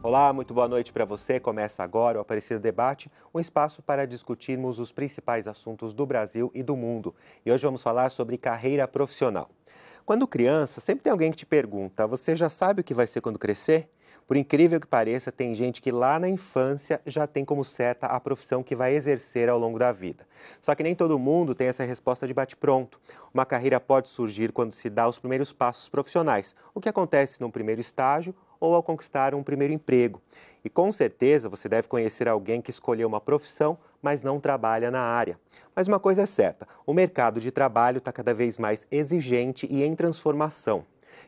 Olá, muito boa noite para você. Começa agora o Aparecido Debate, um espaço para discutirmos os principais assuntos do Brasil e do mundo. E hoje vamos falar sobre carreira profissional. Quando criança, sempre tem alguém que te pergunta: você já sabe o que vai ser quando crescer? Por incrível que pareça, tem gente que lá na infância já tem como certa a profissão que vai exercer ao longo da vida. Só que nem todo mundo tem essa resposta de bate-pronto. Uma carreira pode surgir quando se dá os primeiros passos profissionais, o que acontece no primeiro estágio ou ao conquistar um primeiro emprego. E com certeza você deve conhecer alguém que escolheu uma profissão, mas não trabalha na área. Mas uma coisa é certa: o mercado de trabalho está cada vez mais exigente e em transformação.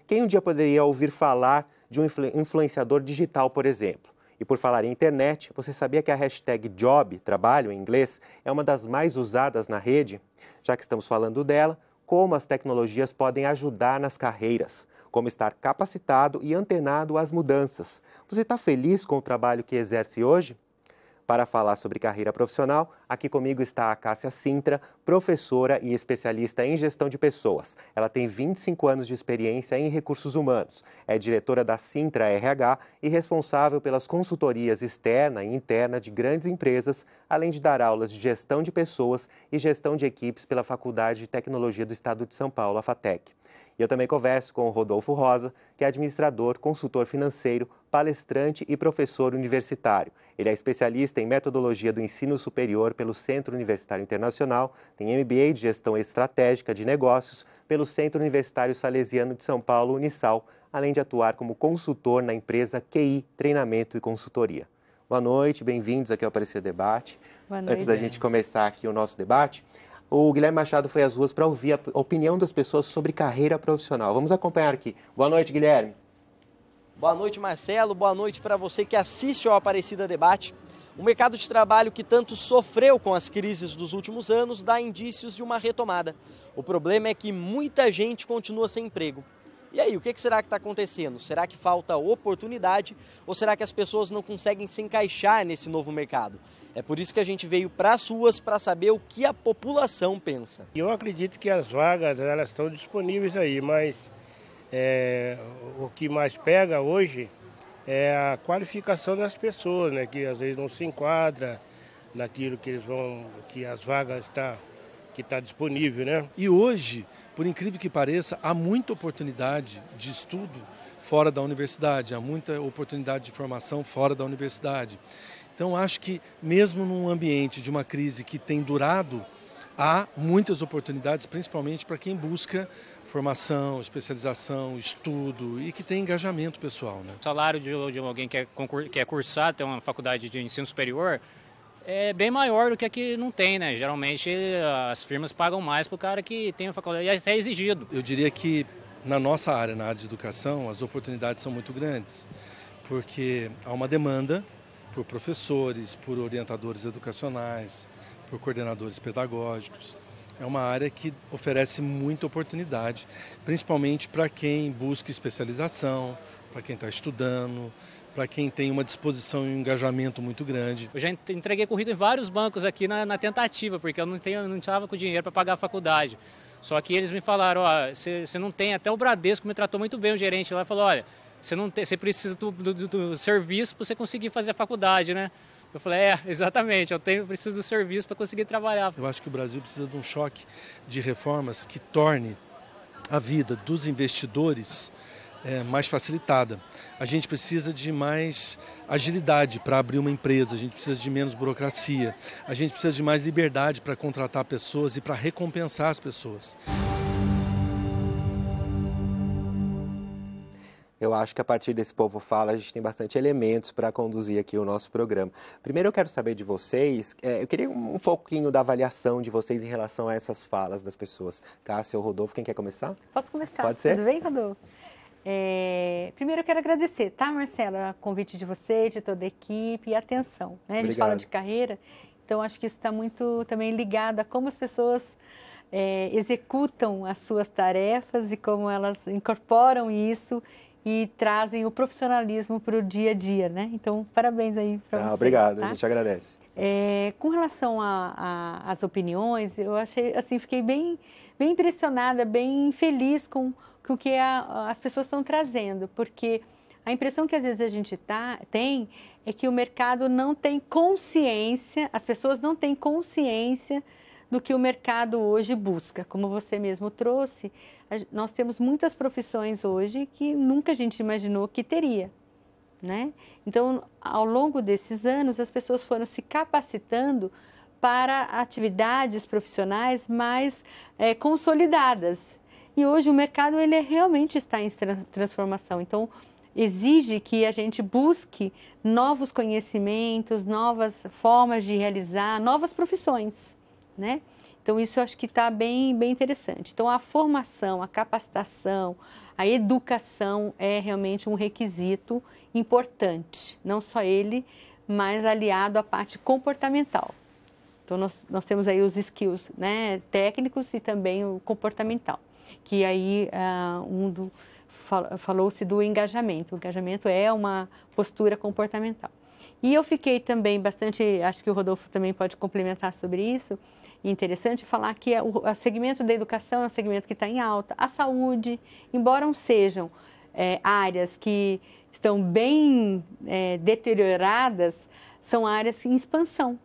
Quem um dia poderia ouvir falar de um influenciador digital, por exemplo? E por falar em internet, você sabia que a hashtag job, trabalho em inglês, é uma das mais usadas na rede? Já que estamos falando dela, como as tecnologias podem ajudar nas carreiras? Como estar capacitado e antenado às mudanças? Você está feliz com o trabalho que exerce hoje? Para falar sobre carreira profissional, aqui comigo está a Cássia Sintra, professora e especialista em gestão de pessoas. Ela tem 25 anos de experiência em recursos humanos, é diretora da Sintra RH e responsável pelas consultorias externa e interna de grandes empresas, além de dar aulas de gestão de pessoas e gestão de equipes pela Faculdade de Tecnologia do Estado de São Paulo, a FATEC. E eu também converso com o Rodolfo Rosa, que é administrador, consultor financeiro, palestrante e professor universitário. Ele é especialista em metodologia do ensino superior pelo Centro Universitário Internacional, tem MBA de Gestão Estratégica de Negócios pelo Centro Universitário Salesiano de São Paulo, Unisal, além de atuar como consultor na empresa QI Treinamento e Consultoria. Boa noite, bem-vindos aqui ao Aparecido Debate. Boa noite. Antes da gente começar aqui o nosso debate, o Guilherme Machado foi às ruas para ouvir a opinião das pessoas sobre carreira profissional. Vamos acompanhar aqui. Boa noite, Guilherme. Boa noite, Marcelo. Boa noite para você que assiste ao Aparecida Debate. O mercado de trabalho que tanto sofreu com as crises dos últimos anos dá indícios de uma retomada. O problema é que muita gente continua sem emprego. E aí, o que será que está acontecendo? Será que falta oportunidade ou será que as pessoas não conseguem se encaixar nesse novo mercado? É por isso que a gente veio para as ruas para saber o que a população pensa. Eu acredito que as vagas elas estão disponíveis aí, mas o que mais pega hoje é a qualificação das pessoas, né? Que às vezes não se enquadra naquilo que as vagas que está disponível, né? E hoje, por incrível que pareça, há muita oportunidade de estudo fora da universidade, há muita oportunidade de formação fora da universidade. Então, acho que mesmo num ambiente de uma crise que tem durado, há muitas oportunidades, principalmente para quem busca formação, especialização, estudo e que tem engajamento pessoal, né? O salário de alguém que é cursado, tem uma faculdade de ensino superior, é bem maior do que a que não tem, né? Geralmente as firmas pagam mais para o cara que tem a faculdade e é até exigido. Eu diria que na nossa área, na área de educação, as oportunidades são muito grandes, porque há uma demanda por professores, por orientadores educacionais, por coordenadores pedagógicos. É uma área que oferece muita oportunidade, principalmente para quem busca especialização, para quem está estudando, para quem tem uma disposição e um engajamento muito grande. Eu já entreguei currículo em vários bancos aqui na tentativa, porque eu não estava com dinheiro para pagar a faculdade. Só que eles me falaram: você não tem, até o Bradesco me tratou muito bem, o gerente lá falou: olha, você precisa do serviço para você conseguir fazer a faculdade, né? Eu falei: exatamente, preciso do serviço para conseguir trabalhar. Eu acho que o Brasil precisa de um choque de reformas que torne a vida dos investidores mais facilitada. A gente precisa de mais agilidade para abrir uma empresa, a gente precisa de menos burocracia, a gente precisa de mais liberdade para contratar pessoas e para recompensar as pessoas. Eu acho que a partir desse Povo Fala, a gente tem bastante elementos para conduzir aqui o nosso programa. Primeiro eu quero saber de vocês, eu queria um pouquinho da avaliação de vocês em relação a essas falas das pessoas. Cássia ou Rodolfo, quem quer começar? Posso começar? Pode ser? Tudo bem, Rodolfo? Primeiro eu quero agradecer, tá, Marcela, o convite de você, de toda a equipe e a atenção. Né? A gente fala de carreira, então acho que isso está muito também ligado a como as pessoas executam as suas tarefas e como elas incorporam isso e trazem o profissionalismo para o dia a dia, né? Então, parabéns aí para vocês. Obrigado, tá? A gente agradece. Com relação às opiniões, eu achei, assim, fiquei bem impressionada, bem feliz com o que as pessoas estão trazendo, porque A impressão que às vezes a gente tem é que o mercado não tem consciência, as pessoas não têm consciência do que o mercado hoje busca. Como você mesmo trouxe, nós temos muitas profissões hoje que nunca a gente imaginou que teria, né? Então, ao longo desses anos, as pessoas foram se capacitando para atividades profissionais mais consolidadas. E hoje o mercado ele realmente está em transformação. Então, exige que a gente busque novos conhecimentos, novas formas de realizar, novas profissões, né? Então, isso eu acho que está bem interessante. Então, a formação, a capacitação, a educação é realmente um requisito importante. Não só ele, mas aliado à parte comportamental. Então, nós temos aí os skills, né, técnicos e também o comportamental. Que aí falou-se do engajamento. O engajamento é uma postura comportamental. E eu fiquei também bastante, acho que o Rodolfo também pode complementar sobre isso, interessante falar que o segmento da educação é um segmento que está em alta. A saúde, embora não sejam áreas que estão bem deterioradas, são áreas em expansão.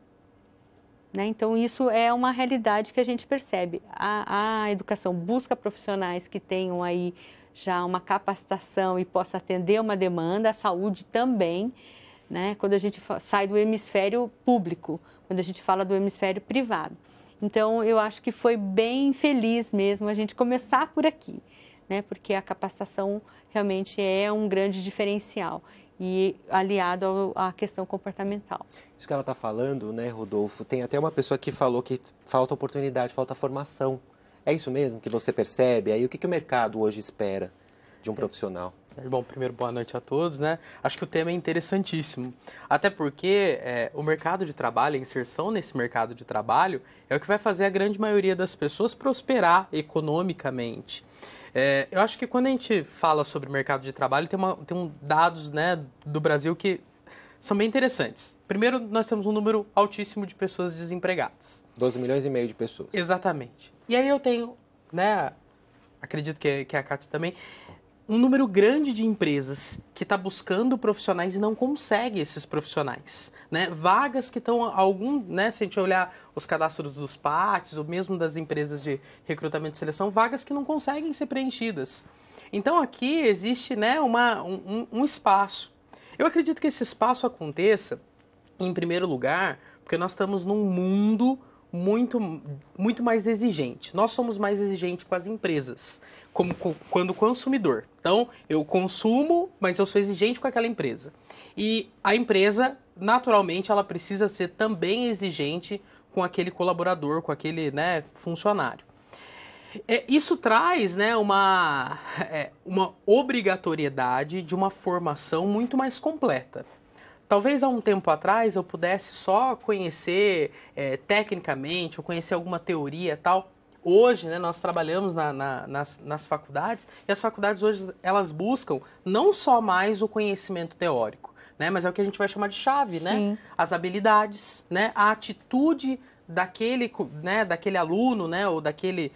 Né? Então, isso é uma realidade que a gente percebe. A educação busca profissionais que tenham aí já uma capacitação e possa atender uma demanda, a saúde também, né? Quando a gente sai do hemisfério público, quando a gente fala do hemisfério privado. Então, eu acho que foi bem feliz mesmo a gente começar por aqui, né? Porque a capacitação realmente é um grande diferencial e aliado à questão comportamental. Isso que ela está falando, né, Rodolfo, tem até uma pessoa que falou que falta oportunidade, falta formação. É isso mesmo que você percebe? Aí o que o mercado hoje espera de um profissional? Bom, primeiro, boa noite a todos, né? Acho que o tema é interessantíssimo, até porque o mercado de trabalho, a inserção nesse mercado de trabalho é o que vai fazer a grande maioria das pessoas prosperar economicamente. Eu acho que quando a gente fala sobre mercado de trabalho, tem dados, né, do Brasil que são bem interessantes. Primeiro, nós temos um número altíssimo de pessoas desempregadas. 12 milhões e meio de pessoas. Exatamente. E aí eu tenho, né, acredito que a Cátia também, um número grande de empresas que está buscando profissionais e não consegue esses profissionais, né? Vagas que estão né? Se a gente olhar os cadastros dos PATs, ou mesmo das empresas de recrutamento e seleção, vagas que não conseguem ser preenchidas. Então aqui existe, né, um espaço. Eu acredito que esse espaço aconteça, em primeiro lugar, porque nós estamos num mundo muito mais exigente. Nós somos mais exigentes com as empresas, quando consumidor. Então, eu consumo, mas eu sou exigente com aquela empresa. E a empresa, naturalmente, ela precisa ser também exigente com aquele colaborador, com aquele, né, funcionário. Isso traz, né, uma obrigatoriedade de uma formação muito mais completa. Talvez há um tempo atrás eu pudesse só conhecer tecnicamente, ou conhecer alguma teoria e tal. Hoje, né, nós trabalhamos nas faculdades, e as faculdades hoje elas buscam não só mais o conhecimento teórico, né, mas é o que a gente vai chamar de chave, né? As habilidades, né, a atitude daquele aluno, né, ou daquele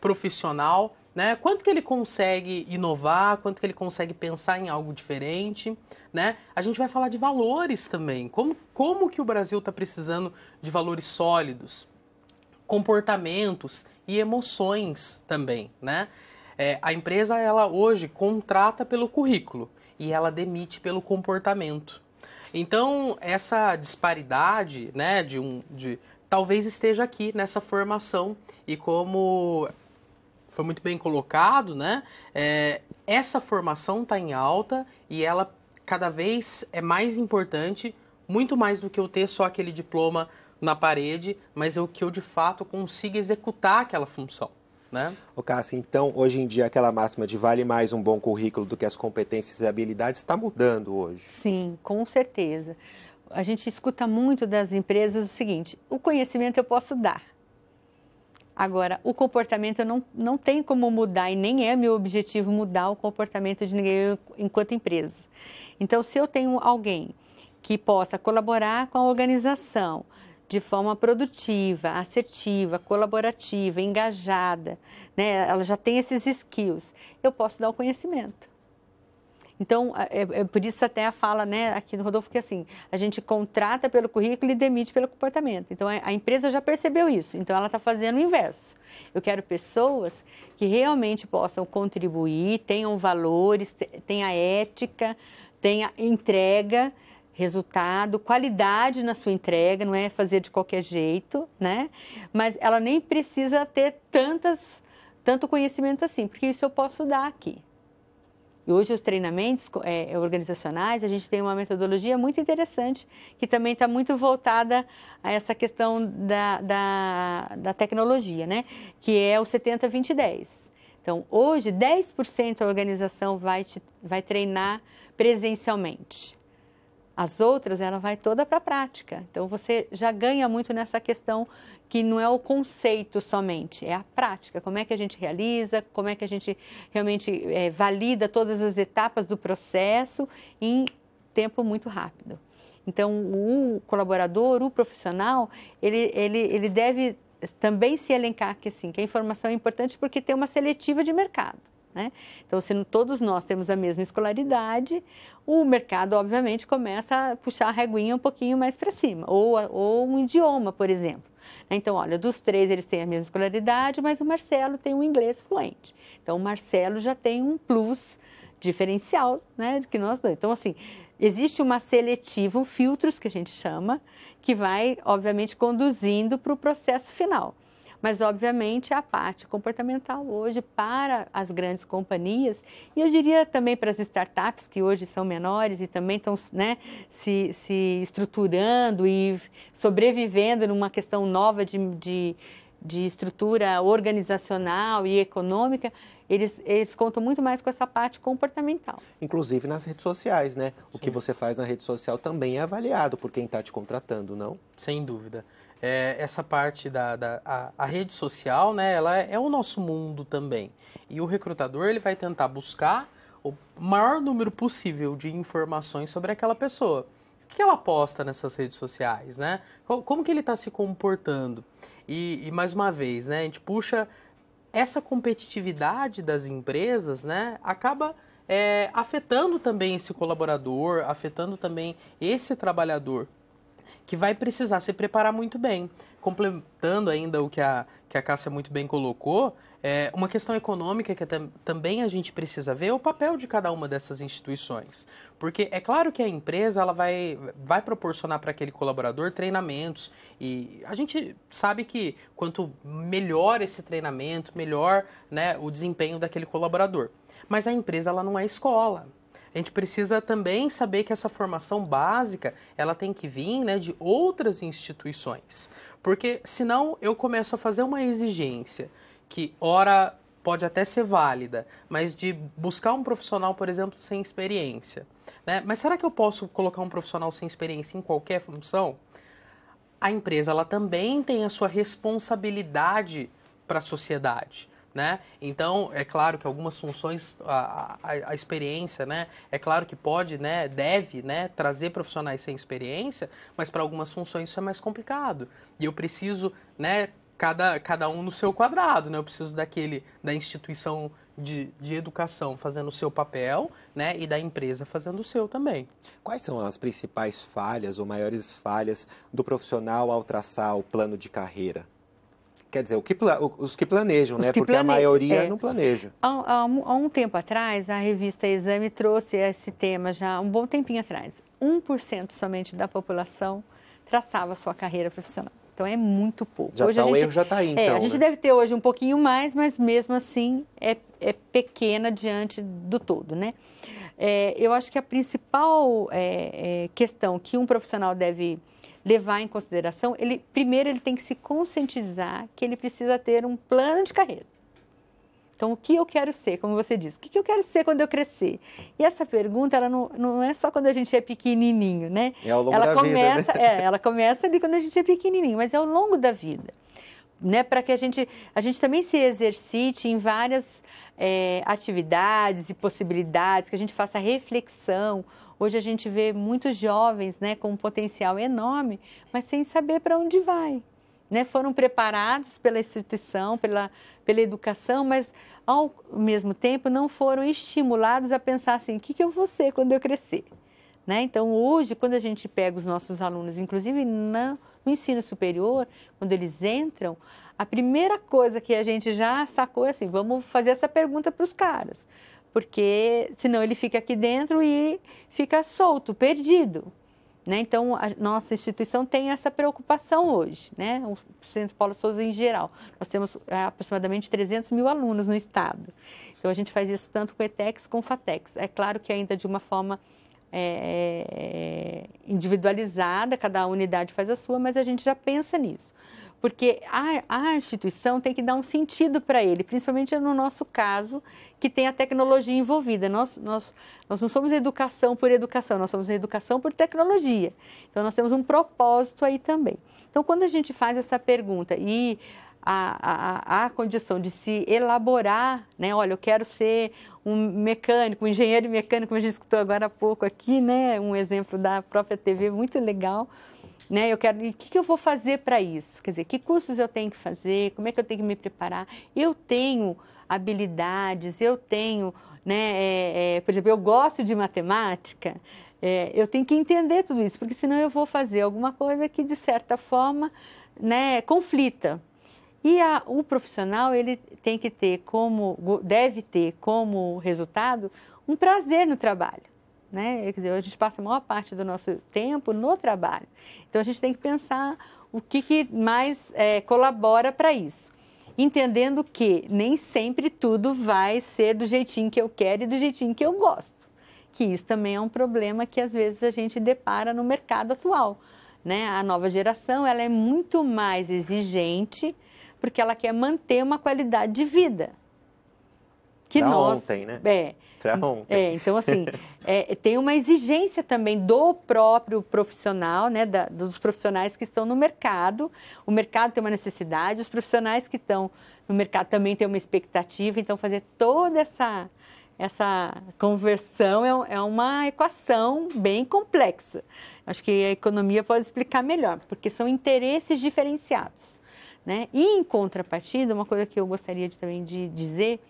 profissional, né? Quanto que ele consegue inovar, quanto que ele consegue pensar em algo diferente, né? A gente vai falar de valores também. Como que o Brasil está precisando de valores sólidos, comportamentos e emoções também, né? A empresa, ela hoje contrata pelo currículo e ela demite pelo comportamento. Então, essa disparidade, né, talvez esteja aqui nessa formação, e como foi muito bem colocado, né, essa formação está em alta e ela cada vez é mais importante, muito mais do que eu ter só aquele diploma na parede, mas que eu de fato consiga executar aquela função, né? Ô Cássia, então hoje em dia aquela máxima de vale mais um bom currículo do que as competências e habilidades está mudando hoje? Sim, com certeza. A gente escuta muito das empresas o seguinte: o conhecimento eu posso dar. Agora, o comportamento eu não tenho como mudar, e nem é meu objetivo mudar o comportamento de ninguém enquanto empresa. Então, se eu tenho alguém que possa colaborar com a organização de forma produtiva, assertiva, colaborativa, engajada, né? Ela já tem esses skills, eu posso dar o conhecimento. Então, por isso até a fala, né, aqui no Rodolfo, que assim, a gente contrata pelo currículo e demite pelo comportamento. Então, a empresa já percebeu isso, então ela está fazendo o inverso. Eu quero pessoas que realmente possam contribuir, tenham valores, tenham ética, tenham entrega, resultado, qualidade na sua entrega, não é fazer de qualquer jeito, né? Mas ela nem precisa ter tanto conhecimento assim, porque isso eu posso dar aqui. E hoje os treinamentos organizacionais, a gente tem uma metodologia muito interessante, que também está muito voltada a essa questão da tecnologia, né? Que é o 70-20-10. Então, hoje, 10% da organização vai treinar presencialmente. As outras, ela vai toda para a prática. Então, você já ganha muito nessa questão que não é o conceito somente, é a prática. Como é que a gente realiza, como é que a gente realmente valida todas as etapas do processo em tempo muito rápido. Então, o colaborador, o profissional, ele deve também se elencar que, assim, que a informação é importante porque tem uma seletiva de mercado. Né? Então, se todos nós temos a mesma escolaridade, o mercado, obviamente, começa a puxar a reguinha um pouquinho mais para cima. Ou um idioma, por exemplo. Então, olha, dos 3 eles têm a mesma escolaridade, mas o Marcelo tem um inglês fluente. Então, o Marcelo já tem um plus diferencial, né, de que nós dois. Então, assim, existe uma seletiva, filtros que a gente chama, que vai, obviamente, conduzindo para o processo final. Mas, obviamente, a parte comportamental hoje para as grandes companhias, e eu diria também para as startups, que hoje são menores e também estão, né, se estruturando e sobrevivendo numa questão nova de estrutura organizacional e econômica, eles contam muito mais com essa parte comportamental. Inclusive nas redes sociais, né? O que você faz na rede social também é avaliado por quem está te contratando, não? Sem dúvida. Essa parte a rede social, né, ela é o nosso mundo também. E o recrutador, ele vai tentar buscar o maior número possível de informações sobre aquela pessoa. O que ela posta nessas redes sociais, né? Como que ele está se comportando? E mais uma vez, né, a gente puxa essa competitividade das empresas, né, acaba afetando também esse colaborador, afetando também esse trabalhador, que vai precisar se preparar muito bem. Completando ainda o que a Cássia muito bem colocou, uma questão econômica que também a gente precisa ver é o papel de cada uma dessas instituições. Porque é claro que a empresa ela vai proporcionar para aquele colaborador treinamentos, e a gente sabe que quanto melhor esse treinamento, melhor, né, o desempenho daquele colaborador. Mas a empresa ela não é escola. A gente precisa também saber que essa formação básica, ela tem que vir, né, de outras instituições. Porque senão eu começo a fazer uma exigência que, ora, pode até ser válida, mas de buscar um profissional, por exemplo, sem experiência. Né? Mas será que eu posso colocar um profissional sem experiência em qualquer função? A empresa ela também tem a sua responsabilidade para a sociedade. Né? Então, é claro que algumas funções, a experiência, né? É claro que pode, né? Deve, né? Trazer profissionais sem experiência, mas para algumas funções isso é mais complicado. E eu preciso, né? Cada um no seu quadrado, né? Eu preciso da instituição de educação fazendo o seu papel, né? E da empresa fazendo o seu também. Quais são as principais falhas ou maiores falhas do profissional ao traçar o plano de carreira? Quer dizer, os que planejam, né? Porque a maioria não planeja. Há um tempo atrás, a revista Exame trouxe esse tema já um bom tempinho atrás. 1% somente da população traçava sua carreira profissional. Então, é muito pouco. O erro já está aí, então. A gente deve ter hoje um pouquinho mais, mas mesmo assim é pequena diante do todo, né? Eu acho que a principal questão que um profissional deve levar em consideração, primeiro ele tem que se conscientizar que ele precisa ter um plano de carreira. Então, o que eu quero ser, como você disse, o que eu quero ser quando eu crescer? E essa pergunta, ela não é só quando a gente é pequenininho, né? É ao longo da vida, né? Ela começa ali quando a gente é pequenininho, mas é ao longo da vida, né? Para que a gente também se exercite em várias atividades e possibilidades, que a gente faça reflexão. Hoje a gente vê muitos jovens, né, com um potencial enorme, mas sem saber para onde vai. né? Foram preparados pela instituição, pela educação, mas ao mesmo tempo não foram estimulados a pensar assim, o que eu vou ser quando eu crescer? Né? Então, hoje, quando a gente pega os nossos alunos, inclusive no ensino superior, quando eles entram, a primeira coisa que a gente já sacou é assim, vamos fazer essa pergunta para os caras, porque senão ele fica aqui dentro e fica solto, perdido. Né? Então, a nossa instituição tem essa preocupação hoje, né? O Centro Paulo Souza em geral. Nós temos aproximadamente 300 mil alunos no estado. Então, a gente faz isso tanto com o ETEX como com o FATEX. É claro que ainda de uma forma individualizada, cada unidade faz a sua, mas a gente já pensa nisso. Porque a instituição tem que dar um sentido para ele, principalmente no nosso caso, que tem a tecnologia envolvida. Nós não somos educação por educação, nós somos educação por tecnologia. Então, nós temos um propósito aí também. Então, quando a gente faz essa pergunta e a condição de se elaborar, né? Olha, eu quero ser um mecânico, um engenheiro mecânico, como a gente escutou agora há pouco aqui, né? Um exemplo da própria TV muito legal. Né? Eu quero, o que eu vou fazer para isso? Quer dizer, que cursos eu tenho que fazer? Como é que eu tenho que me preparar? Eu tenho habilidades, eu tenho, né? Por exemplo, eu gosto de matemática, eu tenho que entender tudo isso, porque senão eu vou fazer alguma coisa que, de certa forma, né, conflita. E o profissional, ele tem que ter deve ter como resultado um prazer no trabalho. Né? Quer dizer, a gente passa a maior parte do nosso tempo no trabalho. Então, a gente tem que pensar o que mais colabora para isso. Entendendo que nem sempre tudo vai ser do jeitinho que eu quero e do jeitinho que eu gosto. Que isso também é um problema que, às vezes, a gente depara no mercado atual. Né? A nova geração, ela é muito mais exigente porque ela quer manter uma qualidade de vida. Que ontem, né? Então, assim, tem uma exigência também do próprio profissional, né, dos profissionais que estão no mercado. O mercado tem uma necessidade, os profissionais que estão no mercado também têm uma expectativa. Então, fazer toda essa conversão é uma equação bem complexa. Acho que a economia pode explicar melhor, porque são interesses diferenciados. Né? E, em contrapartida, uma coisa que eu gostaria também de dizer...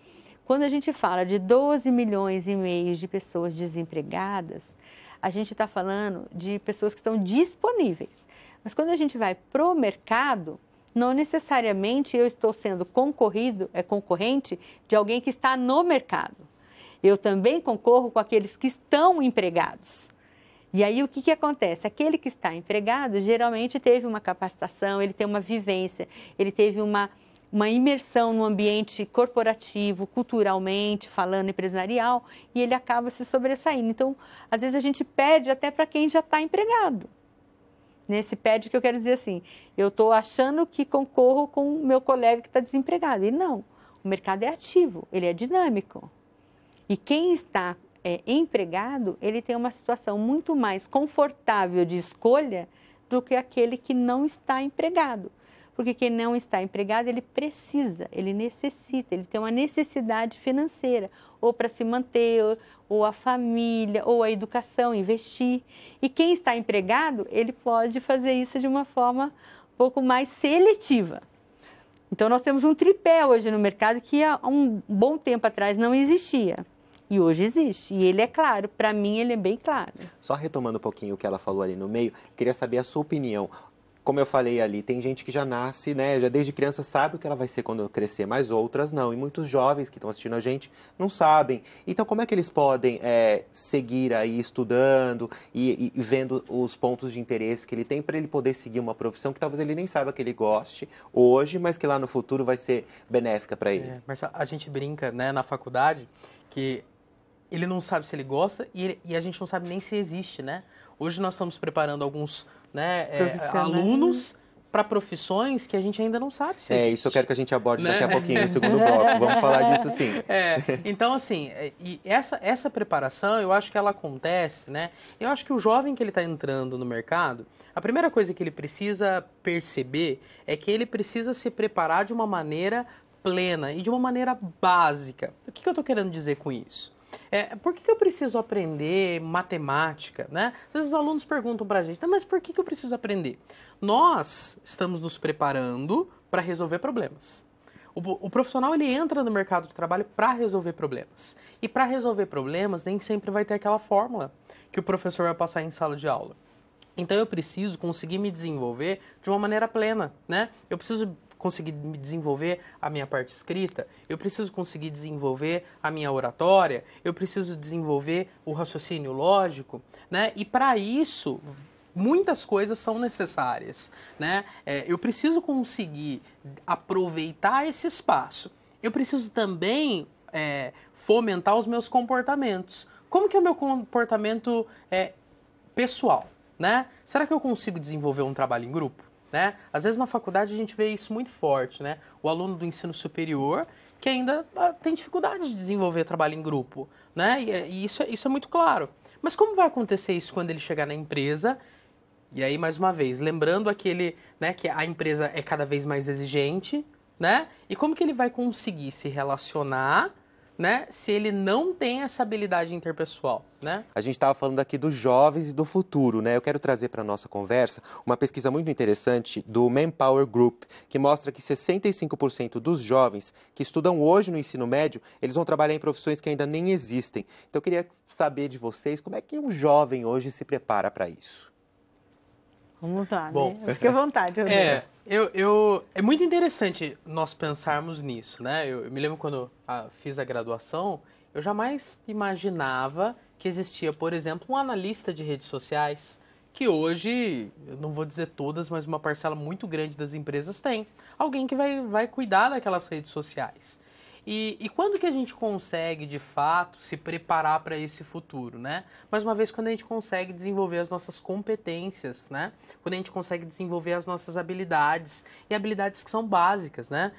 Quando a gente fala de 12 milhões e meio de pessoas desempregadas, a gente está falando de pessoas que estão disponíveis. Mas quando a gente vai para o mercado, não necessariamente eu estou sendo concorrente de alguém que está no mercado. Eu também concorro com aqueles que estão empregados. E aí o que acontece? Aquele que está empregado geralmente teve uma capacitação, ele tem uma vivência, ele teve uma imersão no ambiente corporativo, culturalmente, falando empresarial, e ele acaba se sobressaindo. Então, às vezes a gente pede até para quem já está empregado. Nesse pede que eu quero dizer assim, eu estou achando que concorro com o meu colega que está desempregado. E não, o mercado é ativo, ele é dinâmico. E quem está empregado, ele tem uma situação muito mais confortável de escolha do que aquele que não está empregado. Porque quem não está empregado, ele precisa, ele necessita, ele tem uma necessidade financeira, ou para se manter, ou a família, ou a educação, investir. E quem está empregado, ele pode fazer isso de uma forma um pouco mais seletiva. Então, nós temos um tripé hoje no mercado que há um bom tempo atrás não existia. E hoje existe. E ele é claro, para mim ele é bem claro. Só retomando um pouquinho o que ela falou ali no meio, queria saber a sua opinião. Como eu falei ali, tem gente que já nasce, né, já desde criança sabe o que ela vai ser quando crescer, mas outras não. E muitos jovens que estão assistindo a gente não sabem. Então, como é que eles podem seguir aí estudando e vendo os pontos de interesse que ele tem para ele poder seguir uma profissão que talvez ele nem saiba que ele goste hoje, mas que lá no futuro vai ser benéfica para ele? Marcelo, a gente brinca, né, na faculdade que ele não sabe se ele gosta e a gente não sabe nem se existe, né? Hoje nós estamos preparando alguns alunos para profissões que a gente ainda não sabe se existe. Isso eu quero que a gente aborde daqui a pouquinho no segundo bloco. Vamos falar disso sim. Então, assim, e essa preparação, eu acho que ela acontece, né? Eu acho que o jovem que ele está entrando no mercado, a primeira coisa que ele precisa perceber é que ele precisa se preparar de uma maneira plena e de uma maneira básica. O que eu estou querendo dizer com isso? Por que eu preciso aprender matemática, né? Às vezes os alunos perguntam para a gente, mas por que eu preciso aprender? Nós estamos nos preparando para resolver problemas. O profissional, ele entra no mercado de trabalho para resolver problemas. E para resolver problemas, nem sempre vai ter aquela fórmula que o professor vai passar em sala de aula. Então, eu preciso conseguir me desenvolver de uma maneira plena, né? Eu preciso conseguir me desenvolver a minha parte escrita, eu preciso conseguir desenvolver a minha oratória, eu preciso desenvolver o raciocínio lógico, né? E para isso, muitas coisas são necessárias, né? Eu preciso conseguir aproveitar esse espaço. Eu preciso também fomentar os meus comportamentos. Como que é o meu comportamento pessoal, né? Será que eu consigo desenvolver um trabalho em grupo? Né? Às vezes na faculdade a gente vê isso muito forte, né? O aluno do ensino superior que ainda tem dificuldade de desenvolver trabalho em grupo, né? E isso é muito claro. Mas como vai acontecer isso quando ele chegar na empresa? E aí, mais uma vez, lembrando né, que a empresa é cada vez mais exigente, né? E como que ele vai conseguir se relacionar, né, se ele não tem essa habilidade interpessoal, né? A gente estava falando aqui dos jovens e do futuro, né? Eu quero trazer para a nossa conversa uma pesquisa muito interessante do Manpower Group, que mostra que 65% dos jovens que estudam hoje no ensino médio, eles vão trabalhar em profissões que ainda nem existem. Então, eu queria saber de vocês como é que um jovem hoje se prepara para isso. Vamos lá, Bom, né? Fique à vontade. É muito interessante nós pensarmos nisso, né? Eu me lembro quando fiz a graduação, eu jamais imaginava que existia, por exemplo, um analista de redes sociais, que hoje, eu não vou dizer todas, mas uma parcela muito grande das empresas tem. Alguém que vai cuidar daquelas redes sociais. E quando que a gente consegue, de fato, se preparar para esse futuro, né? Mais uma vez, quando a gente consegue desenvolver as nossas competências, né? Quando a gente consegue desenvolver as nossas habilidades, e habilidades que são básicas, né?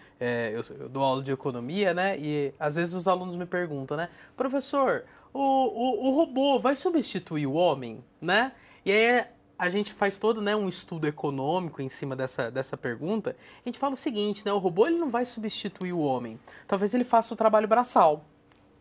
Eu dou aula de economia, né? E às vezes os alunos me perguntam, né? Professor, o robô vai substituir o homem, né? E aí a gente faz todo, né, um estudo econômico em cima dessa pergunta. A gente fala o seguinte, né, o robô ele não vai substituir o homem. Talvez ele faça o trabalho braçal.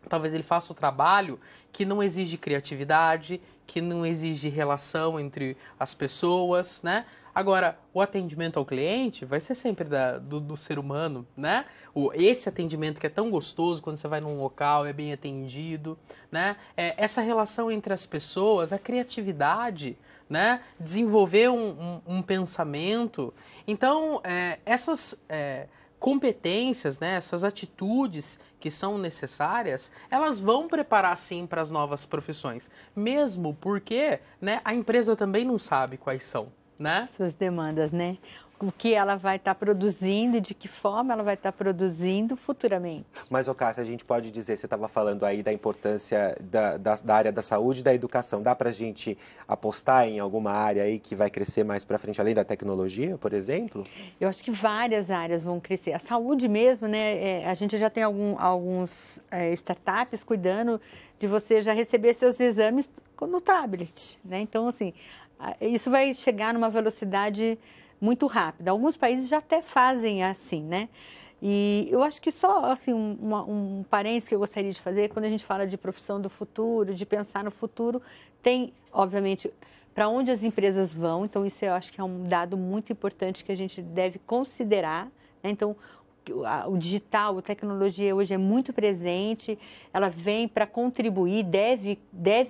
Talvez ele faça o trabalho que não exige criatividade, que não exige relação entre as pessoas, né? Agora, o atendimento ao cliente vai ser sempre do ser humano, né? Esse atendimento que é tão gostoso quando você vai num local, é bem atendido, né? Essa relação entre as pessoas, a criatividade, né? Desenvolver um pensamento. Então, essas competências, né? Essas atitudes que são necessárias, elas vão preparar sim para as novas profissões. Mesmo porque, né, a empresa também não sabe quais são. Né? Suas demandas, né? O que ela vai estar produzindo e de que forma ela vai estar produzindo futuramente. Mas, Cássia, a gente pode dizer, você estava falando aí da importância da área da saúde e da educação. Dá para a gente apostar em alguma área aí que vai crescer mais para frente, além da tecnologia, por exemplo? Eu acho que várias áreas vão crescer. A saúde mesmo, né? A gente já tem alguns startups cuidando de você já receber seus exames no tablet, né? Então, assim, isso vai chegar numa velocidade muito rápida. Alguns países já até fazem assim, né? E eu acho que só assim, um parênteses que eu gostaria de fazer, quando a gente fala de profissão do futuro, de pensar no futuro, tem, obviamente, para onde as empresas vão. Então, isso eu acho que é um dado muito importante que a gente deve considerar, né? Então, o digital, a tecnologia hoje é muito presente, ela vem para contribuir, deve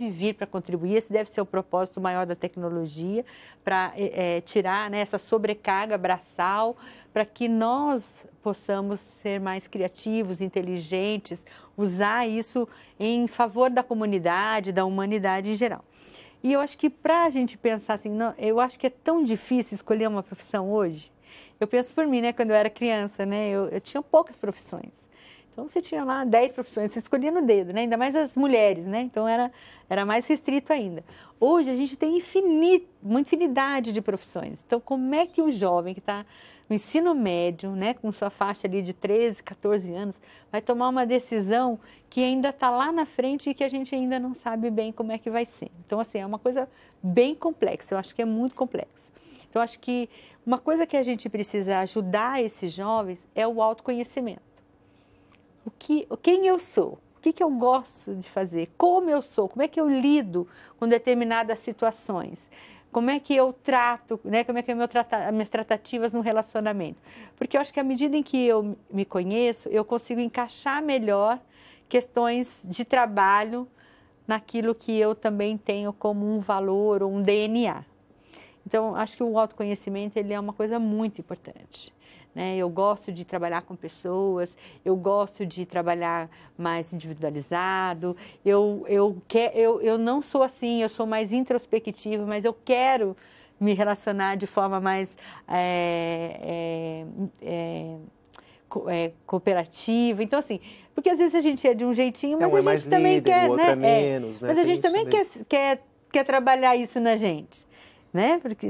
vir para contribuir, esse deve ser o propósito maior da tecnologia, para tirar, né, essa sobrecarga braçal, para que nós possamos ser mais criativos, inteligentes, usar isso em favor da comunidade, da humanidade em geral. E eu acho que para a gente pensar assim, eu acho que é tão difícil escolher uma profissão hoje. Eu penso por mim, né? Quando eu era criança, né? Eu tinha poucas profissões. Então, você tinha lá 10 profissões, você escolhia no dedo, né? Ainda mais as mulheres, né? Então, era mais restrito ainda. Hoje, a gente tem uma infinidade de profissões. Então, como é que o jovem que está no ensino médio, né? Com sua faixa ali de 13, 14 anos, vai tomar uma decisão que ainda está lá na frente e que a gente ainda não sabe bem como é que vai ser. Então, assim, é uma coisa bem complexa. Eu acho que é muito complexa. Então, acho que uma coisa que a gente precisa ajudar esses jovens é o autoconhecimento. Quem eu sou? que eu gosto de fazer, como eu sou, como é que eu lido com determinadas situações, como é que eu trato, né? Como é que as minhas tratativas no relacionamento. Porque eu acho que à medida em que eu me conheço, eu consigo encaixar melhor questões de trabalho naquilo que eu também tenho como um valor ou um DNA. Então, acho que o autoconhecimento ele é uma coisa muito importante. Né? Eu gosto de trabalhar com pessoas, eu gosto de trabalhar mais individualizado, eu não sou assim, eu sou mais introspectiva, mas eu quero me relacionar de forma mais cooperativa. Então, assim, porque às vezes a gente é de um jeitinho, mas a gente também quer, o outro é menos, né? Mas a gente também quer trabalhar isso na gente, né? Porque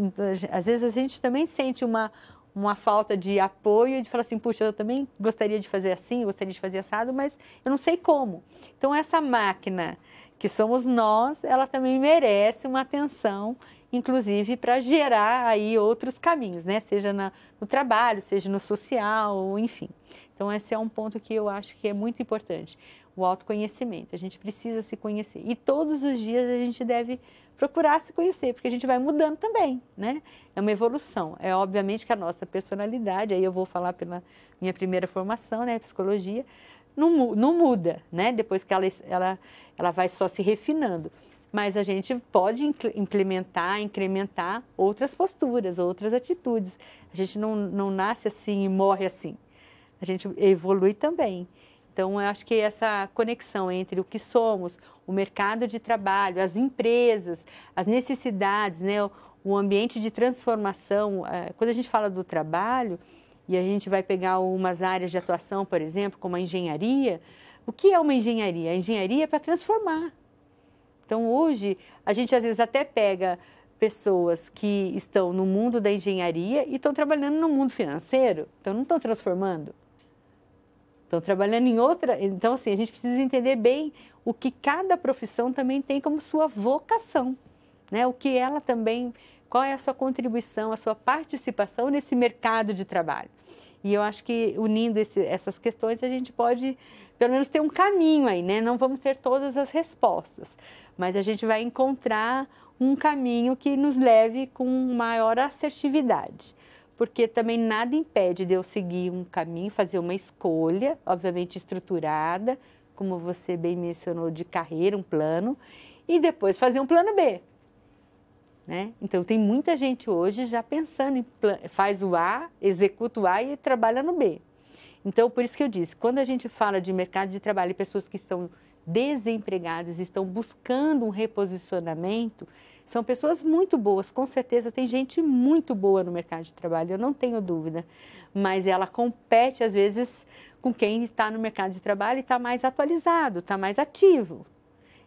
às vezes a gente também sente uma falta de apoio e de falar assim, puxa, eu também gostaria de fazer assim, gostaria de fazer assado, mas eu não sei como. Então, essa máquina que somos nós, ela também merece uma atenção, inclusive para gerar aí outros caminhos, né? Seja no trabalho, seja no social, enfim. Então, esse é um ponto que eu acho que é muito importante, o autoconhecimento. A gente precisa se conhecer. E todos os dias a gente deve procurar se conhecer, porque a gente vai mudando também, né? É uma evolução. É obviamente que a nossa personalidade, aí eu vou falar pela minha primeira formação, né, psicologia, não muda, né? Depois que ela vai só se refinando. Mas a gente pode incrementar outras posturas, outras atitudes. A gente não nasce assim e morre assim. A gente evolui também. Então, eu acho que essa conexão entre o que somos, o mercado de trabalho, as empresas, as necessidades, né, o ambiente de transformação. Quando a gente fala do trabalho, e a gente vai pegar umas áreas de atuação, por exemplo, como a engenharia, o que é uma engenharia? A engenharia é para transformar. Então, hoje, a gente às vezes até pega pessoas que estão no mundo da engenharia e estão trabalhando no mundo financeiro, então não estão transformando. Estão trabalhando em outra... Então, assim, a gente precisa entender bem o que cada profissão também tem como sua vocação, né? O que ela também... Qual é a sua contribuição, a sua participação nesse mercado de trabalho. E eu acho que, unindo essas questões, a gente pode, pelo menos, ter um caminho aí, né? Não vamos ter todas as respostas, mas a gente vai encontrar um caminho que nos leve com maior assertividade. Porque também nada impede de eu seguir um caminho, fazer uma escolha, obviamente estruturada, como você bem mencionou, de carreira, um plano, e depois fazer um plano B. Né? Então, tem muita gente hoje já pensando em faz o A, executa o A e trabalha no B. Então, por isso que eu disse, quando a gente fala de mercado de trabalho e pessoas que estão desempregadas, estão buscando um reposicionamento, são pessoas muito boas, com certeza tem gente muito boa no mercado de trabalho, eu não tenho dúvida, mas ela compete às vezes com quem está no mercado de trabalho e está mais atualizado, está mais ativo.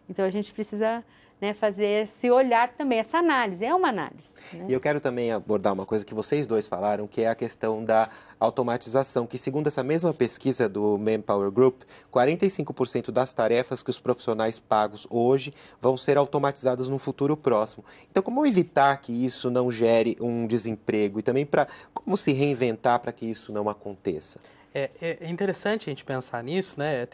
Então a gente precisa, né, fazer esse olhar também, essa análise, é uma análise. Né? E eu quero também abordar uma coisa que vocês dois falaram, que é a questão da automatização, que segundo essa mesma pesquisa do Manpower Group, 45% das tarefas que os profissionais pagos hoje vão ser automatizadas no futuro próximo. Então, como evitar que isso não gere um desemprego e também como se reinventar para que isso não aconteça? É interessante a gente pensar nisso, né?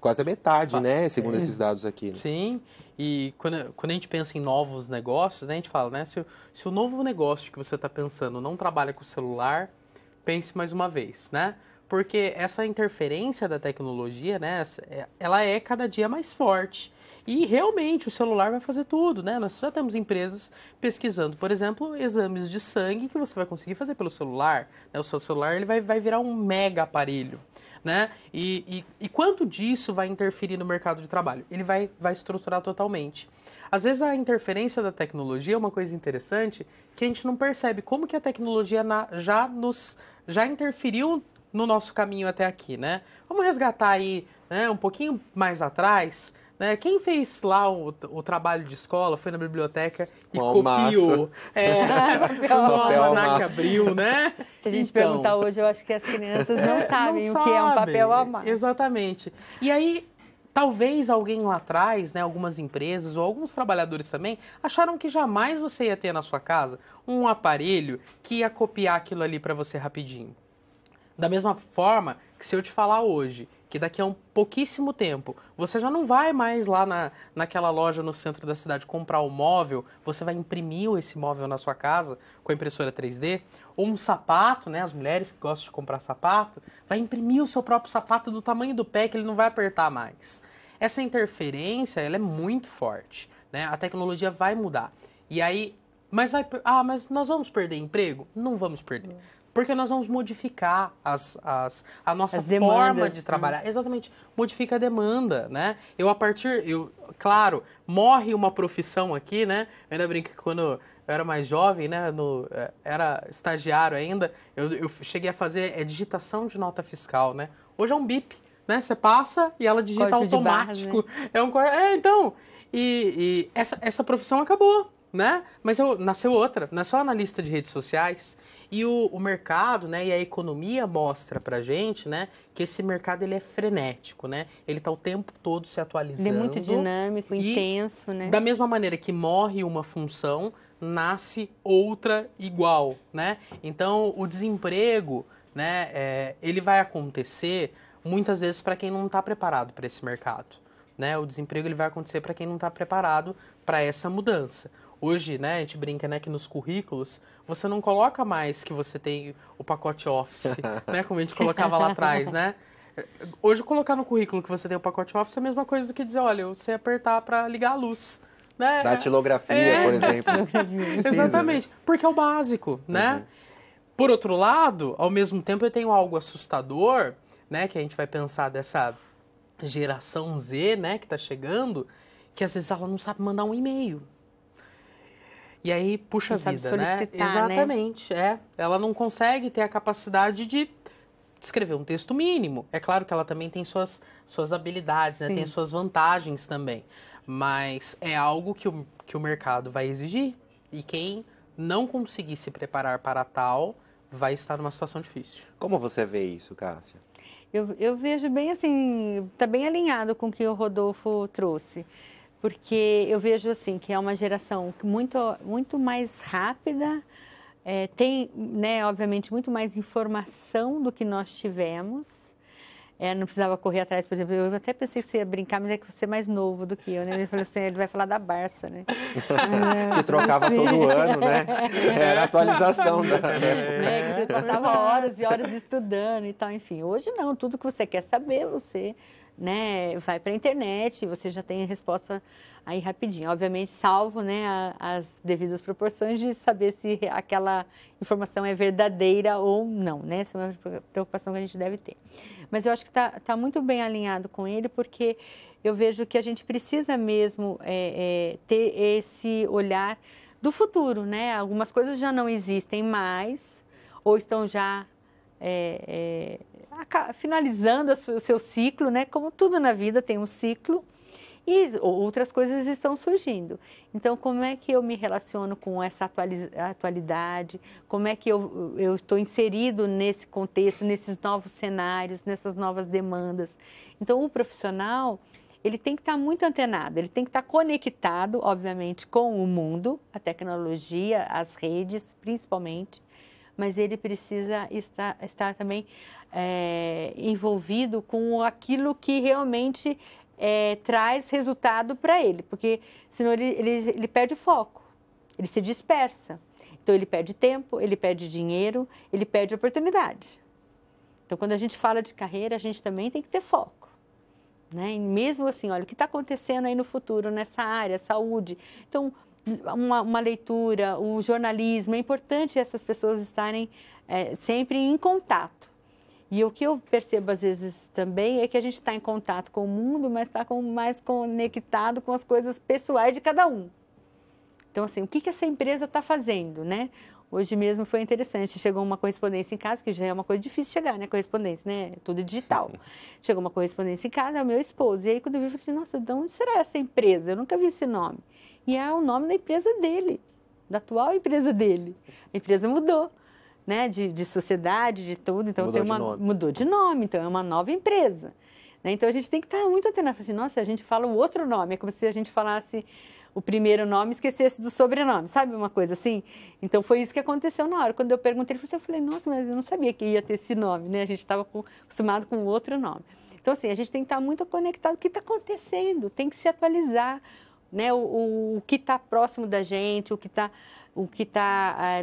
Quase a metade, né? Segundo esses dados aqui. Né? Sim, e quando a gente pensa em novos negócios, né, a gente fala, né? Se o novo negócio que você está pensando não trabalha com o celular, pense mais uma vez, né? Porque essa interferência da tecnologia, né? Ela é cada dia mais forte. E realmente o celular vai fazer tudo, né? Nós já temos empresas pesquisando, por exemplo, exames de sangue que você vai conseguir fazer pelo celular. Né? O seu celular ele vai virar um mega aparelho, né? E quanto disso vai interferir no mercado de trabalho? Ele vai estruturar totalmente. Às vezes a interferência da tecnologia é uma coisa interessante que a gente não percebe como que a tecnologia já interferiu no nosso caminho até aqui, né? Vamos resgatar aí, né, um pouquinho mais atrás. Né? Quem fez lá o trabalho de escola, foi na biblioteca e copiou. O almanaque abril, né? Se a gente perguntar hoje, eu acho que as crianças não sabem o que é um papel a mais. Exatamente. E aí, talvez alguém lá atrás, né, algumas empresas ou alguns trabalhadores também, acharam que jamais você ia ter na sua casa um aparelho que ia copiar aquilo ali para você rapidinho. Da mesma forma que se eu te falar hoje que daqui a um pouquíssimo tempo você já não vai mais lá naquela loja no centro da cidade comprar o móvel, você vai imprimir esse móvel na sua casa com a impressora 3D, ou um sapato, né? As mulheres que gostam de comprar sapato, vai imprimir o seu próprio sapato do tamanho do pé que ele não vai apertar mais. Essa interferência, ela é muito forte, né? A tecnologia vai mudar. E aí, mas nós vamos perder emprego? Não vamos perder. Porque nós vamos modificar a nossa forma de trabalhar. Né? Exatamente, modifica a demanda, né? Claro, morre uma profissão aqui, né? Eu ainda brinco que quando eu era mais jovem, né? Era estagiário ainda, eu cheguei a fazer digitação de nota fiscal, né? Hoje é um bip, né? Você passa e ela digita código automático. Barras, né? Então, e essa profissão acabou, né? Mas nasceu outra, nasceu analista de redes sociais. E o mercado, né, e a economia mostra pra gente, né, que esse mercado ele é frenético, né? Ele tá o tempo todo se atualizando. Ele é muito dinâmico, intenso, né? Da mesma maneira que morre uma função, nasce outra igual, né? Então, o desemprego, né, ele vai acontecer muitas vezes para quem não está preparado para esse mercado, né? O desemprego ele vai acontecer para quem não está preparado para essa mudança. Hoje, né, a gente brinca, né, que nos currículos você não coloca mais que você tem o pacote Office, né, como a gente colocava lá atrás, né? Hoje, colocar no currículo que você tem o pacote Office é a mesma coisa do que dizer, olha, eu sei apertar para ligar a luz. Né? Datilografia, por exemplo. Exatamente, porque é o básico, né? Por outro lado, ao mesmo tempo eu tenho algo assustador, né, que a gente vai pensar dessa geração Z, né, que está chegando, que às vezes ela não sabe mandar um e-mail. E aí, puxa vida, né? Exatamente, né? Ela não consegue ter a capacidade de escrever um texto mínimo. É claro que ela também tem suas habilidades, né? Tem suas vantagens também. Mas é algo que o mercado vai exigir. E quem não conseguir se preparar para tal, vai estar numa situação difícil. Como você vê isso, Cássia? Eu vejo bem assim, está bem alinhado com o que o Rodolfo trouxe. Porque eu vejo assim que é uma geração muito mais rápida, tem, né, obviamente, muito mais informação do que nós tivemos. Não precisava correr atrás, por exemplo, eu até pensei que você ia brincar, mas é que você é mais novo do que eu, né? Ele falou assim, ele vai falar da Barça, né? Que trocava todo ano, né? Era a atualização da época. Né? Que você passava horas e horas estudando e tal, enfim. Hoje não, tudo que você quer saber, você... né, vai para a internet e você já tem a resposta aí rapidinho. Obviamente, salvo, né, as devidas proporções de saber se aquela informação é verdadeira ou não, né? Essa é uma preocupação que a gente deve ter. Mas eu acho que tá muito bem alinhado com ele, porque eu vejo que a gente precisa mesmo ter esse olhar do futuro, né? Algumas coisas já não existem mais ou estão já... finalizando o seu ciclo, né? Como tudo na vida tem um ciclo e outras coisas estão surgindo. Então, como é que eu me relaciono com essa atualidade? Como é que eu estou inserido nesse contexto, nesses novos cenários, nessas novas demandas? Então, o profissional, ele tem que estar muito antenado, ele tem que estar conectado, obviamente, com o mundo, a tecnologia, as redes, principalmente, mas ele precisa estar também envolvido com aquilo que realmente traz resultado para ele, porque senão ele perde o foco, ele se dispersa. Então, ele perde tempo, ele perde dinheiro, ele perde oportunidade. Então, quando a gente fala de carreira, a gente também tem que ter foco. Né? E mesmo assim, olha, o que está acontecendo aí no futuro, nessa área, saúde. Então, uma leitura, o jornalismo, é importante essas pessoas estarem sempre em contato. E o que eu percebo às vezes também é que a gente está em contato com o mundo, mas está mais conectado com as coisas pessoais de cada um. Então, assim, o que essa empresa está fazendo, né? Hoje mesmo foi interessante, chegou uma correspondência em casa, que já é uma coisa difícil de chegar, né? Correspondência, né? Tudo digital. Chegou uma correspondência em casa, é o meu esposo. E aí, quando eu vi, eu falei, nossa, de onde será essa empresa? Eu nunca vi esse nome. E é o nome da empresa dele, da atual empresa dele. A empresa mudou, né? De sociedade, de tudo. Então, mudou de nome, então é uma nova empresa. Né? Então, a gente tem que estar muito atento. Assim, nossa, a gente fala o outro nome, é como se a gente falasse o primeiro nome e esquecesse do sobrenome, sabe uma coisa assim? Então foi isso que aconteceu na hora. Quando eu perguntei, eu falei, nossa, mas eu não sabia que ia ter esse nome, né? A gente estava acostumado com outro nome. Então, assim, a gente tem que estar muito conectado com o que está acontecendo, tem que se atualizar, né? O que está próximo da gente, o que está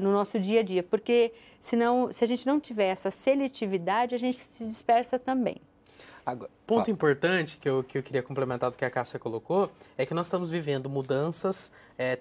no nosso dia a dia, porque senão, se a gente não tiver essa seletividade, a gente se dispersa também. Agora, ponto importante que eu queria complementar do que a Cássia colocou é que nós estamos vivendo mudanças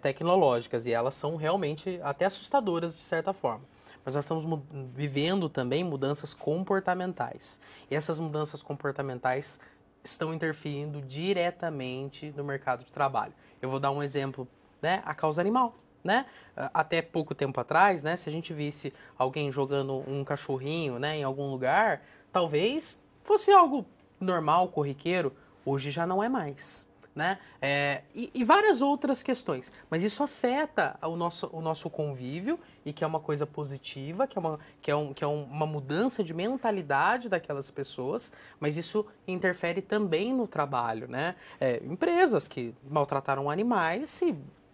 tecnológicas e elas são realmente até assustadoras de certa forma. Mas nós estamos vivendo também mudanças comportamentais. E essas mudanças comportamentais estão interferindo diretamente no mercado de trabalho. Eu vou dar um exemplo, né? A causa animal. Né? Até pouco tempo atrás, né? Se a gente visse alguém jogando um cachorrinho, né, em algum lugar, talvez fosse algo normal, corriqueiro. Hoje já não é mais, né? E várias outras questões. Mas isso afeta o nosso convívio e que é uma coisa positiva, que é uma mudança de mentalidade daquelas pessoas, mas isso interfere também no trabalho, né? Empresas que maltrataram animais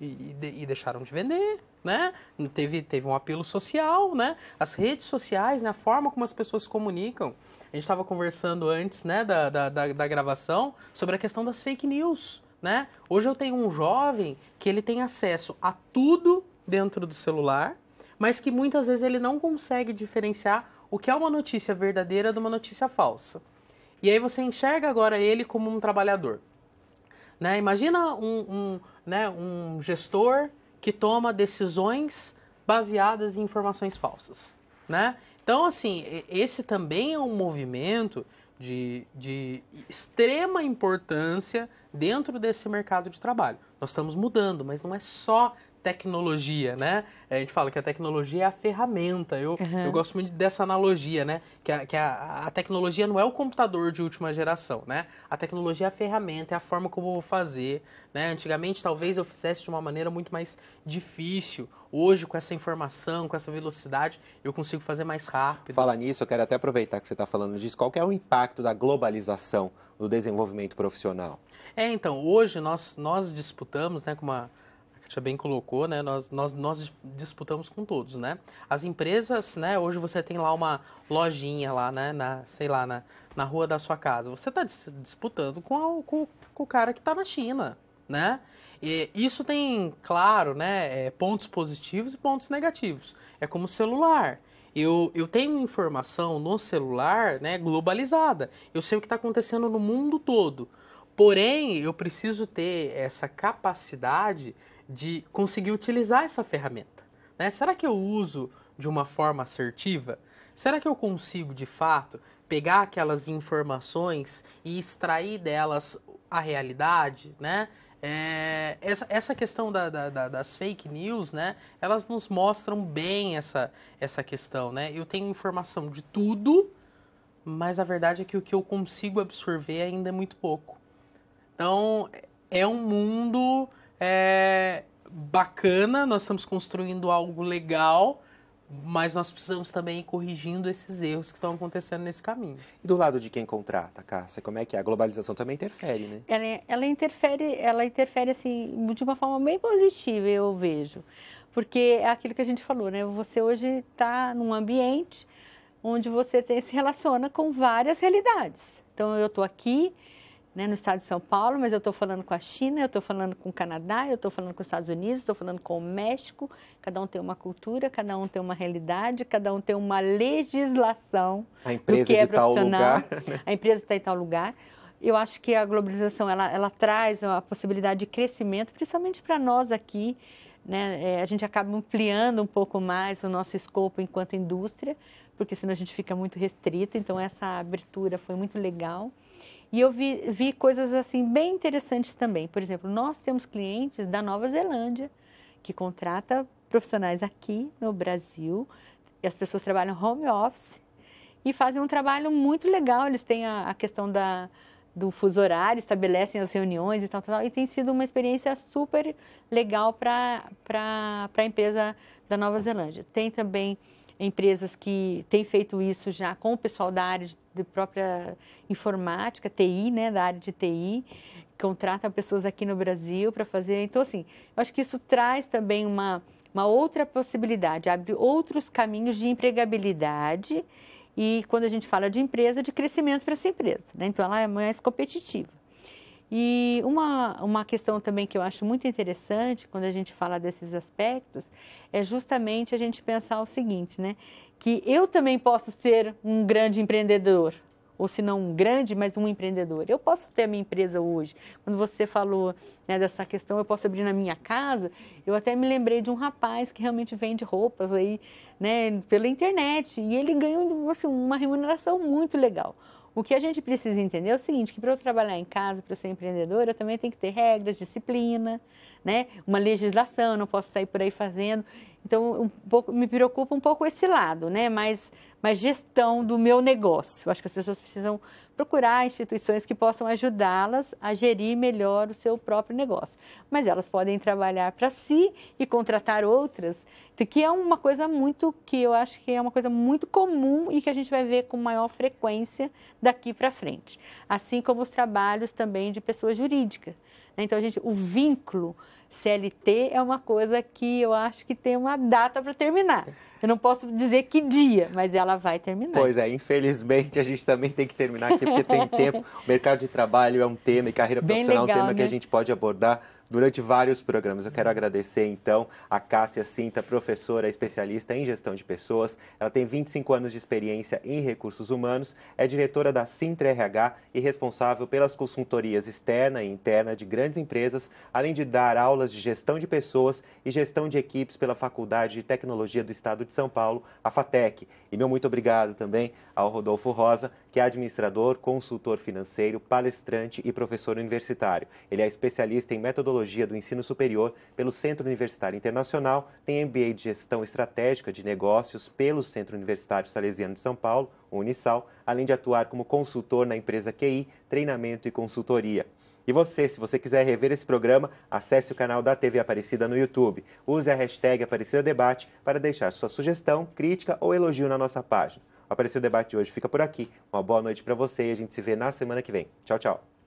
e deixaram de vender, né? Teve um apelo social, né? As redes sociais, né? A forma como as pessoas se comunicam. A gente estava conversando antes, né, da gravação sobre a questão das fake news, né? Hoje eu tenho um jovem que ele tem acesso a tudo dentro do celular, mas que muitas vezes ele não consegue diferenciar o que é uma notícia verdadeira de uma notícia falsa. E aí você enxerga agora ele como um trabalhador. Né? Imagina um gestor que toma decisões baseadas em informações falsas. Né? Então, assim, esse também é um movimento de extrema importância dentro desse mercado de trabalho. Nós estamos mudando, mas não é só tecnologia, né? A gente fala que a tecnologia é a ferramenta. Eu gosto muito dessa analogia, né? Que a tecnologia não é o computador de última geração, né? A tecnologia é a ferramenta, é a forma como eu vou fazer, né? Antigamente, talvez eu fizesse de uma maneira muito mais difícil. Hoje, com essa informação, com essa velocidade, eu consigo fazer mais rápido. Fala nisso, eu quero até aproveitar que você está falando disso. Qual que é o impacto da globalização no desenvolvimento profissional? Então, hoje nós disputamos, né, como a já bem colocou, né? Nós disputamos com todos, né? As empresas, né? Hoje você tem lá uma lojinha lá, né? Na rua da sua casa. Você está disputando com o cara que está na China, né? E isso tem, claro, né? Pontos positivos e pontos negativos. É como o celular. Eu tenho informação no celular, né? Globalizada. Eu sei o que está acontecendo no mundo todo. Porém, eu preciso ter essa capacidade de conseguir utilizar essa ferramenta. Né? Será que eu uso de uma forma assertiva? Será que eu consigo, de fato, pegar aquelas informações e extrair delas a realidade? Né? Essa questão das fake news, né? Elas nos mostram bem essa questão. Né? Eu tenho informação de tudo, mas a verdade é que o que eu consigo absorver ainda é muito pouco. Então, é um mundo bacana, nós estamos construindo algo legal, mas nós precisamos também ir corrigindo esses erros que estão acontecendo nesse caminho. E do lado de quem contrata, Cássia, como é que é? A globalização também interfere, né? Ela interfere assim, de uma forma bem positiva, eu vejo. Porque é aquilo que a gente falou, né? Você hoje está num ambiente onde você se relaciona com várias realidades. Então, eu estou aqui, né, no estado de São Paulo, mas eu estou falando com a China, eu estou falando com o Canadá, eu estou falando com os Estados Unidos, estou falando com o México. Cada um tem uma cultura, cada um tem uma realidade, cada um tem uma legislação do que é profissional. A empresa está em tal lugar. Eu acho que a globalização ela traz a possibilidade de crescimento, principalmente para nós aqui. Né? A gente acaba ampliando um pouco mais o nosso escopo enquanto indústria, porque senão a gente fica muito restrito. Então, essa abertura foi muito legal. E eu vi coisas assim bem interessantes também. Por exemplo, nós temos clientes da Nova Zelândia que contrata profissionais aqui no Brasil. E as pessoas trabalham home office e fazem um trabalho muito legal. Eles têm a questão do fuso horário, estabelecem as reuniões e tal. E tem sido uma experiência super legal para a empresa da Nova Zelândia. Tem também empresas que têm feito isso já com o pessoal da área de própria informática, TI, né, da área de TI, contrata pessoas aqui no Brasil para fazer. Então, assim, eu acho que isso traz também uma outra possibilidade, abre outros caminhos de empregabilidade e, quando a gente fala de empresa, de crescimento para essa empresa, né? Então, ela é mais competitiva. E uma questão também que eu acho muito interessante, quando a gente fala desses aspectos, é justamente a gente pensar o seguinte, né? Que eu também posso ser um grande empreendedor, ou se não um grande, mas um empreendedor. Eu posso ter a minha empresa hoje. Quando você falou, né, dessa questão, eu posso abrir na minha casa, eu até me lembrei de um rapaz que realmente vende roupas aí, né, pela internet, e ele ganha assim, uma remuneração muito legal. O que a gente precisa entender é o seguinte, que para eu trabalhar em casa, para eu ser empreendedora, eu também tenho que ter regras, disciplina, né, uma legislação, eu não posso sair por aí fazendo. Então, me preocupa um pouco esse lado, né, mas gestão do meu negócio. Eu acho que as pessoas precisam procurar instituições que possam ajudá-las a gerir melhor o seu próprio negócio. Mas elas podem trabalhar para si e contratar outras, que é uma coisa que eu acho que é uma coisa muito comum e que a gente vai ver com maior frequência daqui para frente. Assim como os trabalhos também de pessoas jurídicas. Então, o vínculo CLT é uma coisa que eu acho que tem uma data para terminar. Eu não posso dizer que dia, mas ela vai terminar. Pois é, infelizmente a gente também tem que terminar aqui, porque tem tempo. O mercado de trabalho é um tema e carreira profissional é um tema que a gente pode abordar durante vários programas. Eu quero agradecer, então, a Cássia Cinta, professora especialista em gestão de pessoas. Ela tem 25 anos de experiência em recursos humanos, é diretora da Sintra RH e responsável pelas consultorias externa e interna de grandes empresas, além de dar aulas de gestão de pessoas e gestão de equipes pela Faculdade de Tecnologia do Estado de São Paulo, a FATEC. E meu muito obrigado também ao Rodolfo Rosa, que é administrador, consultor financeiro, palestrante e professor universitário. Ele é especialista em metodologia do ensino superior pelo Centro Universitário Internacional, tem MBA de Gestão Estratégica de Negócios pelo Centro Universitário Salesiano de São Paulo, o Unisal, além de atuar como consultor na empresa QI, treinamento e consultoria. E você, se você quiser rever esse programa, acesse o canal da TV Aparecida no YouTube. Use a hashtag Aparecida Debate para deixar sua sugestão, crítica ou elogio na nossa página. O Aparecida Debate de hoje fica por aqui. Uma boa noite para você e a gente se vê na semana que vem. Tchau, tchau.